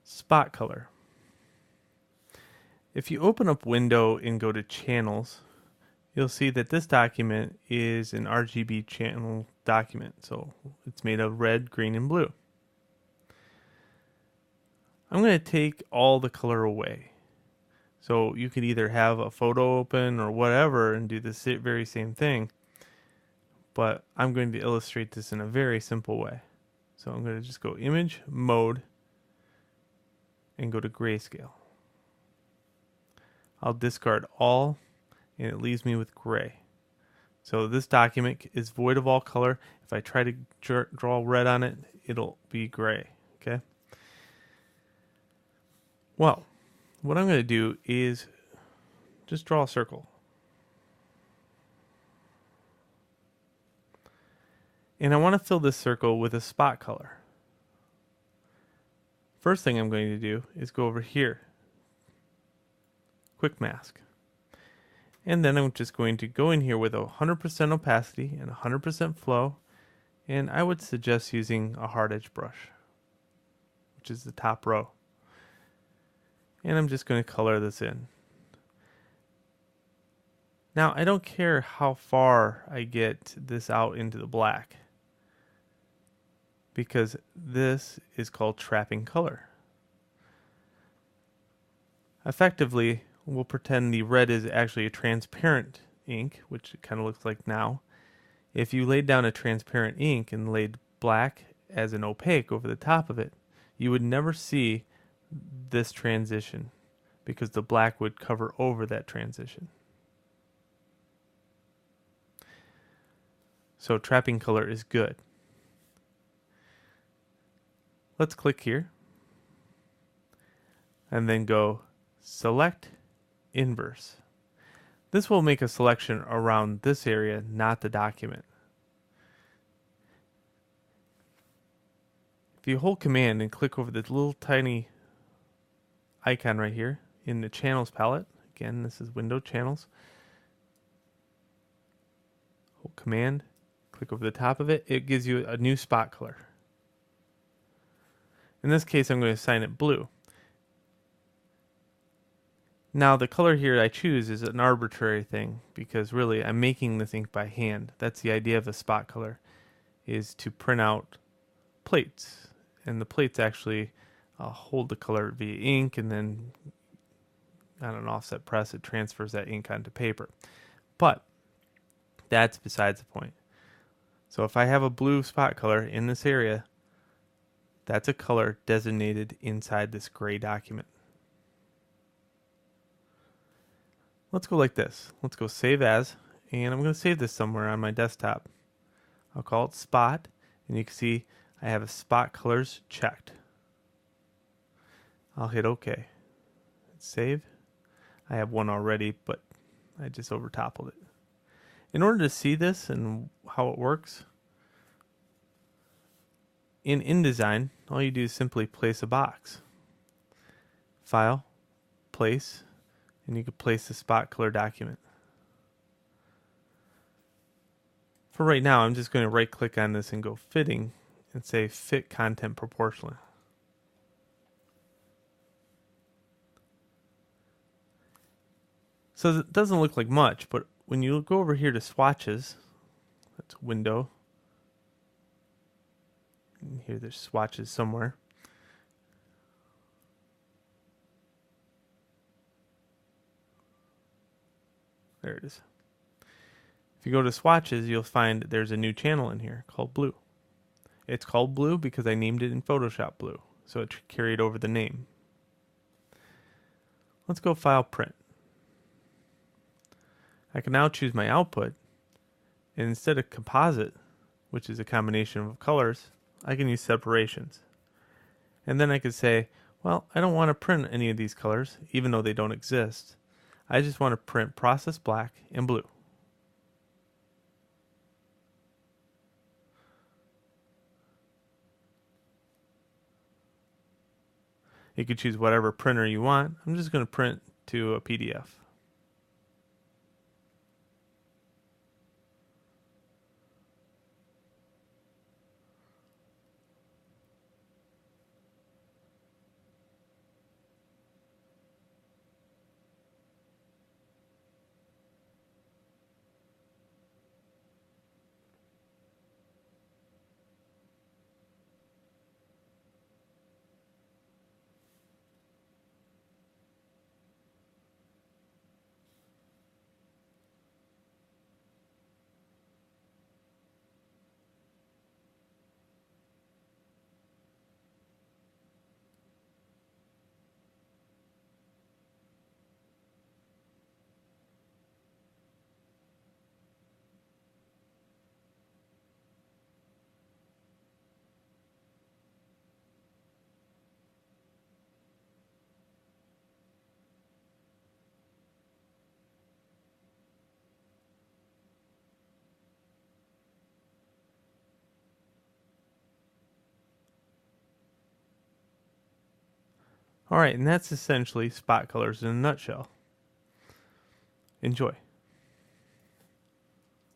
Spot color. If you open up Window and go to Channels, you'll see that this document is an RGB channel document. So it's made of red, green, and blue. I'm going to take all the color away. So you could either have a photo open or whatever and do the very same thing. But I'm going to illustrate this in a very simple way. So I'm going to just go Image, Mode, and go to Grayscale. I'll discard all, and it leaves me with gray. So this document is void of all color. If I try to draw red on it, it'll be gray. Okay. Well, what I'm going to do is just draw a circle. And I want to fill this circle with a spot color. First thing I'm going to do is go over here, Quick Mask. And then I'm just going to go in here with 100% opacity and 100% flow. And I would suggest using a hard edge brush, which is the top row. And I'm just going to color this in. Now, I don't care how far I get this out into the black, because this is called trapping color. Effectively, we'll pretend the red is actually a transparent ink, which it kind of looks like now. If you laid down a transparent ink and laid black as an opaque over the top of it, you would never see this transition because the black would cover over that transition. So trapping color is good. Let's click here and then go Select Inverse. This will make a selection around this area, not the document. If you hold Command and click over this little tiny icon right here in the Channels palette, again, this is Window Channels, hold Command, click over the top of it, it gives you a new spot color. In this case, I'm going to assign it blue. Now, the color here I choose is an arbitrary thing because really I'm making this ink by hand. That's the idea of a spot color, is to print out plates. And the plates actually hold the color via ink, and then on an offset press, it transfers that ink onto paper. But that's besides the point. So if I have a blue spot color in this area, that's a color designated inside this gray document. Let's go like this. Let's go Save As, and I'm going to save this somewhere on my desktop. I'll call it Spot, and you can see I have a spot colors checked. I'll hit OK. Save. I have one already, but I just overtoppled it. In order to see this and how it works, in InDesign, all you do is simply place a box. File, Place, and you can place the spot color document. For right now, I'm just going to right click on this and go Fitting and say Fit Content Proportionally. So it doesn't look like much, but when you go over here to Swatches, that's Window, and here there's swatches somewhere. There it is. If you go to Swatches, you'll find there's a new channel in here called Blue. It's called Blue because I named it in Photoshop Blue, so it carried over the name. Let's go File, Print. I can now choose my output, and instead of composite, which is a combination of colors, I can use separations. And then I could say, well, I don't want to print any of these colors, even though they don't exist. I just want to print process black and blue. You could choose whatever printer you want. I'm just going to print to a PDF. All right, and that's essentially spot colors in a nutshell. Enjoy.